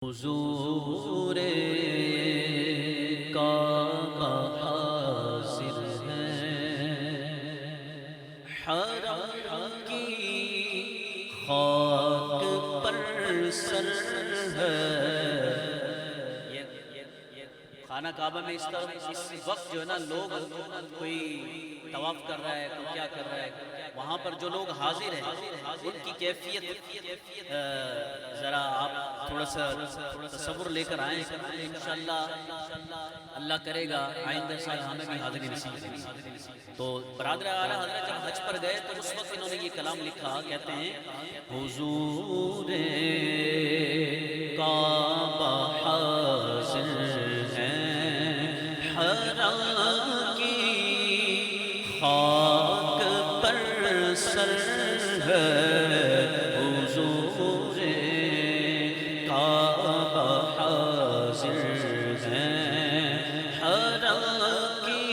حضور کعبہ حاضر ہے، حرم کی خاک پر سر ہے۔ خانہ کعبہ میں اس وقت جو ہے نا لوگ کوئی طواف کر رہا ہے، کوئی کیا کر رہا ہے، وہاں پر جو لوگ حاضر ہیں ان کی کیفیت ذرا آپ تھوڑا سا تصور لے کر آئیں، انشاءاللہ اللہ کرے گا آئندہ سال ہمیں بھی حاضری نصیب ہوگی۔ تو برادر اعلیٰ حضرت جب حج پر گئے تو اس وقت انہوں نے یہ کلام لکھا، کہتے ہیں حضور کعبہ حاضر ہے، حرم کی خاک پر سر ہے، حضور کعبہ حاضر ہے، حرم کی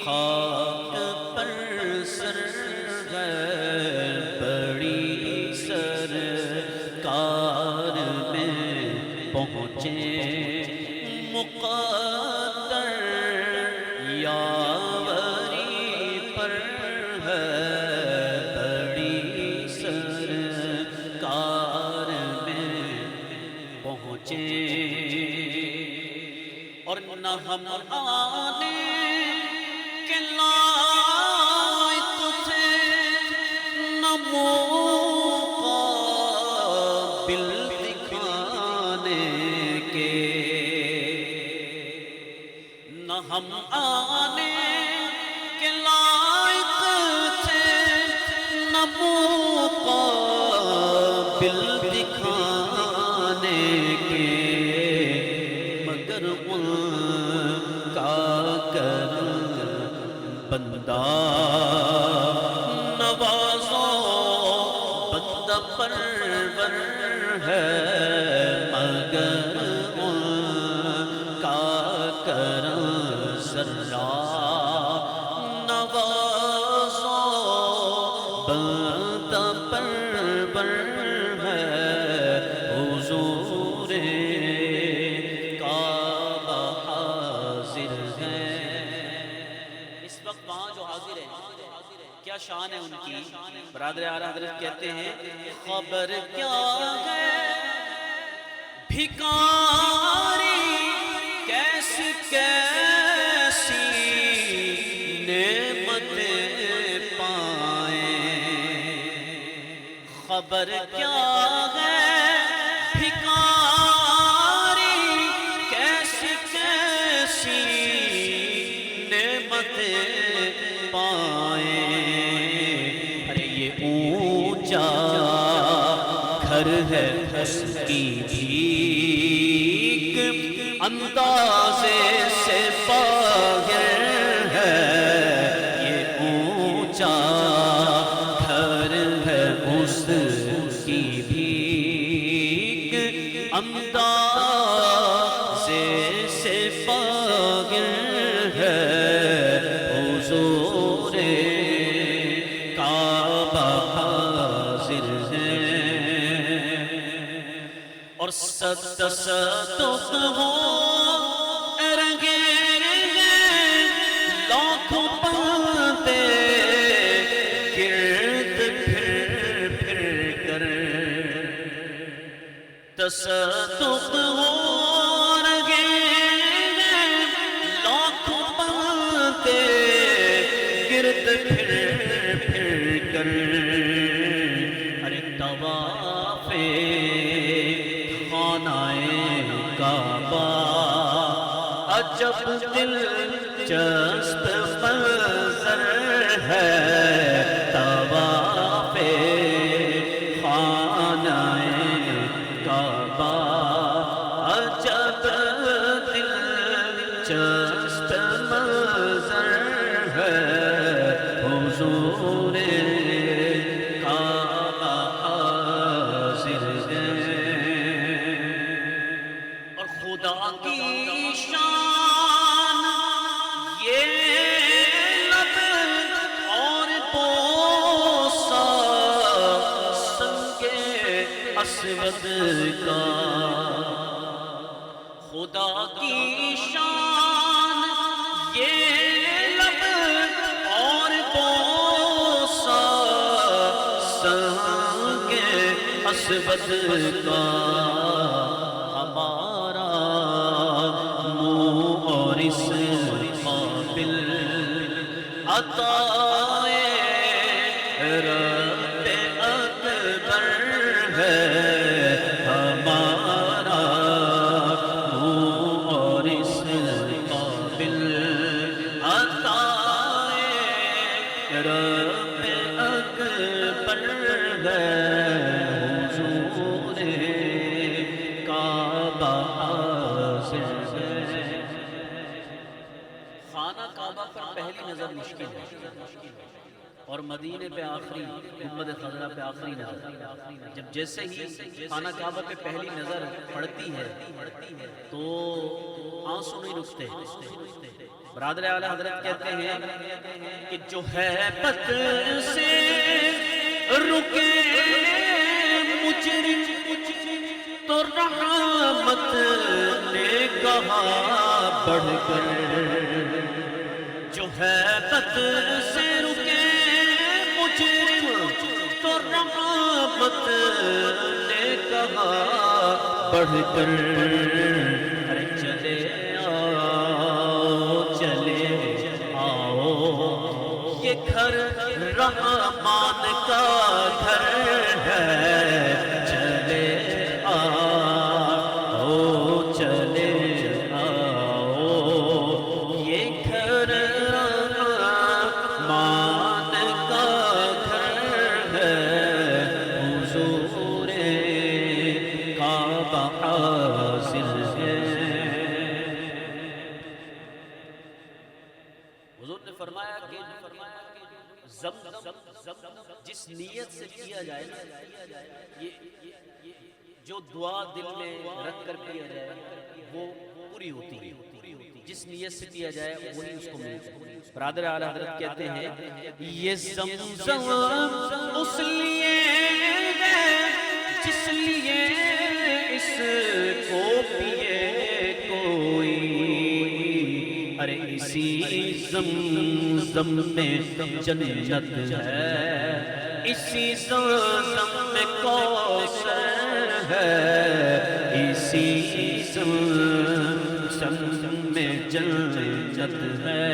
خاک پر سر ہے، بڑی سرکار میں پہنچے مقدر یاوری پر ہے، بڑی سرکار میں پہنچے اور نہ ہم آنے کے لائق تھے، نہ مقابل دکھانے کے، نہ ہم آنے کے لائق تھے، نہ مقابل دکھانے کے، مگر ان کا کرم بندہ نوازو بندہ پرور ہے، مگر ان کا کرم ذرا نوازو بندہ پرور ہے، حضور کعبہ حاضر ہے۔ اس وقت وہاں جو حاضر ہے کیا شان ہے ان کی؟ برادر اعلیٰ حضرت کہتے ہیں خبر کیا ہے بھکاری کیسی کیسی نعمتیں پائیں، خبر کیا ہے بھکاری کیسی کیسی نعمتیں پائیں، ارے یہ اونچا گھر ہے اس کی بھیک اندازے سے باہر ہے، یہ اونچا گھر ہے اس کی بھیک اندازے سے باہر ہے، حضور کعبہ حاضر ہے اور صدق ہو رنگے لاکھوں بندے گرد پھر کر، تصدق ہو رنگے لاکھوں بندے گرد پھر کر، ارے طواف خانہ کعبہ عجب دلچسپ منظر ہے، طواف خانہ کعبہ عجب دلچسپ منظر ہے، حضور کعبہ حاضر ہے اور خدا کی شان یہ لب اور بوسہ سنگ اسود کا خدا کی شان یہ لب اور بوسہ سنگ اسود کا ہمارا منہ اور اس قابل عطائے رب اکبر ہے ہمارا منہ اور اس قابل عطائے رب اکبر ہے حضور کعبہ حاضر ہے۔ خانہ کعبہ پر پہلی نظر مشکل ہے اور مدینے پہ آخری، گنبد خضرا پہ آخری نظر۔ جب جیسے ہی خانہ کعبہ پہ پہلی نظر پڑتی ہے تو آنسو نہیں رکتے۔ برادر اعلیٰ حضرت کہتے ہیں کہ جو ہیبت سے رکے مجرم تو رحمت نے کہا بڑھ کر، جو ہیبت سے رکے مجرم تو رحمت نے کہا بڑھ کر، ارے چلے آؤ چلے آؤ یہ گھر رحمان کا گھر ہے، چلے آؤ چلے آؤ یہ گھر رحمان کا گھر ہے، حضور کعبہ حاضر ہے۔ حضور نے فرمایا کہ جس نیت سے کیا جائے نا، یہ جو دعا دل میں رکھ کر کیا جائے وہ پوری ہوتی ہے، جس نیت سے کیا جائے وہی اس کو ملتا ہے۔ برادر اعلیٰ حضرت کہتے ہیں یہ زمزم اس لیے ہے جس لیے اس کو پیے کوئی، ارے اسی زمزم میں جنت ہے، اسی زمزم میں کوثر ہے، اسی زمزم میں جنت ہے،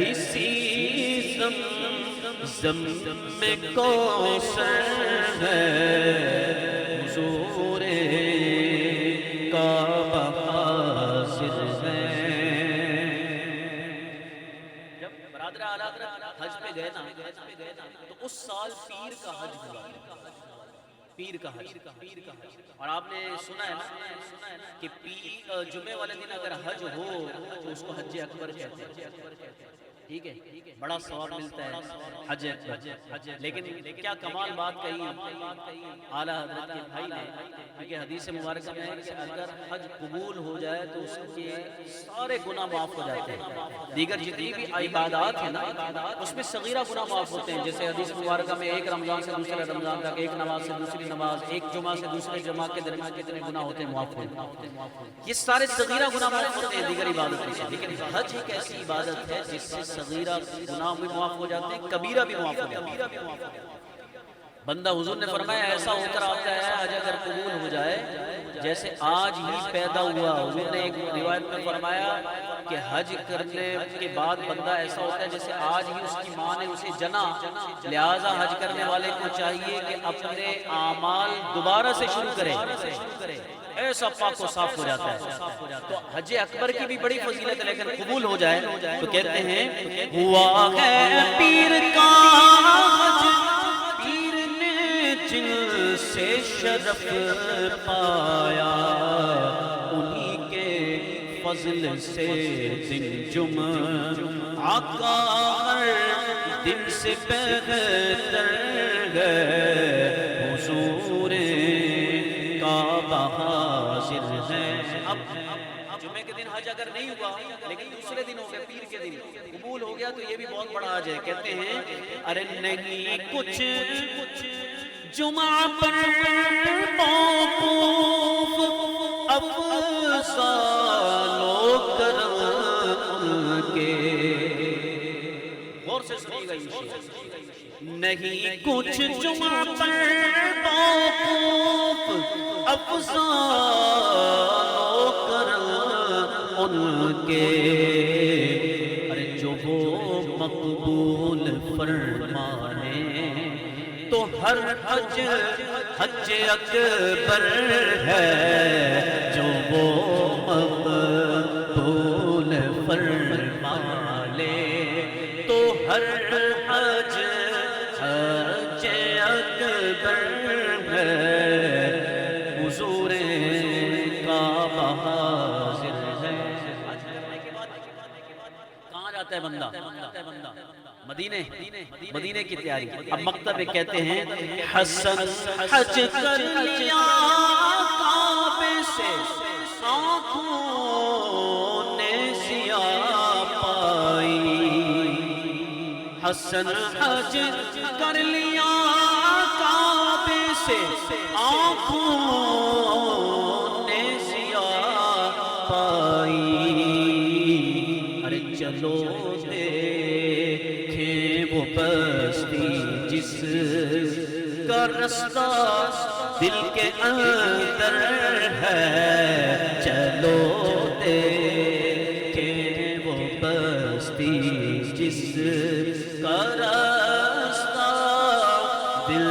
اسی زمزم میں کوثر ہے، حضور کعبہ حاضر ہے۔ جب برادر اعلیٰ حج پہ گئے نا تو اس سال پیر کا حج ہوا، پیر کا حج۔ اور آپ نے سنا ہے نا کہ جمعے والے دن اگر حج ہو تو اس کو حج اکبر کہتے ہیں، ٹھیک ہے، بڑا ثواب ملتا ہے حج اکبر۔ لیکن کیا کمال بات کہی اعلیٰ حضرت کے بھائی نے، کیونکہ حدیث مبارکہ میں ہے کہ اگر حج قبول ہو جائے تو اس کے سارے گناہ معاف ہو جاتے ہیں۔ دیگر جتنی بھی عبادات ہیں نا اس میں صغیرہ گناہ معاف ہوتے ہیں، جیسے حدیث مبارکہ میں ایک رمضان سے دوسرے رمضان تک، ایک نماز سے دوسری نماز، ایک جمعہ سے دوسرے جمعہ کے درمیان کتنے گناہ ہوتے ہیں معاف ہوتے ہیں، یہ سارے صغیرہ گناہ معاف ہوتے ہیں دیگر عبادتوں سے۔ لیکن حج ایک ایسی عبادت ہے جس سے صغیرہ گناہ بھی معاف ہو جاتے ہیں، کبیرہ بھی معاف ہو جاتے ہیں۔ بندہ حضور نے فرمایا ایسا ہو کر آتا ہے حج اگر قبول ہو جائے جیسے آج ہی پیدا ہوا۔ حضور نے ایک روایت میں فرمایا کہ حج کرنے کے بعد بندہ ایسا ہوتا ہے جیسے آج ہی اس کی ماں نے اسے جنا، لہٰذا حج کرنے والے کو چاہیے کہ اپنے اعمال دوبارہ سے شروع کرے، ایسا پاک و صاف ہو جاتا ہے۔ تو حج اکبر کی بھی بڑی فضیلت ہے، لیکن قبول ہو جائے تو کہتے ہیں ہوا ہے پیر کا حج، پیر نے جن سے شرف پایا، انہی کے فضل سے دن جمعہ کا ہر دن سے بہتر ہے، حضور کعبہ حاضر ہے۔ اب جمعے کے دن حج اگر نہیں ہوا لیکن دوسرے دن ہو گیا، پیر کے دن قبول ہو گیا تو یہ بھی بہت بڑا حج ہے۔ کہتے ہیں ارے نہیں کچھ جمعہ پر موقوف افسوس سالوں کرم ان کے، غور سے سنیے گا یہ شعر، نہیں کچھ جمعہ پر موقوف افضال و کرم ان کے، ارے جو وہ مقبول فرمائے تو ہر حج حج اکبر ہے، جو وہ مقبول فرما لے تو ہر حج حج اکبر ہے، حضور کعبہ حاضر ہے۔ کہاں جاتا ہے بندہ؟ مدینے کی تیاری۔ اب مکتب کہتے ہیں حسن حج کر لیا کعبے سے، آنکھوں نے سیاہ پائی، حسن حج کر لیا کعبے سے، آنکھوں نے سیاہ پائی، ارے چلو وہ بستی جس کا رستہ دل کے اندر ہے، چلو دیکھیں وہ بستی جس کا رستہ دل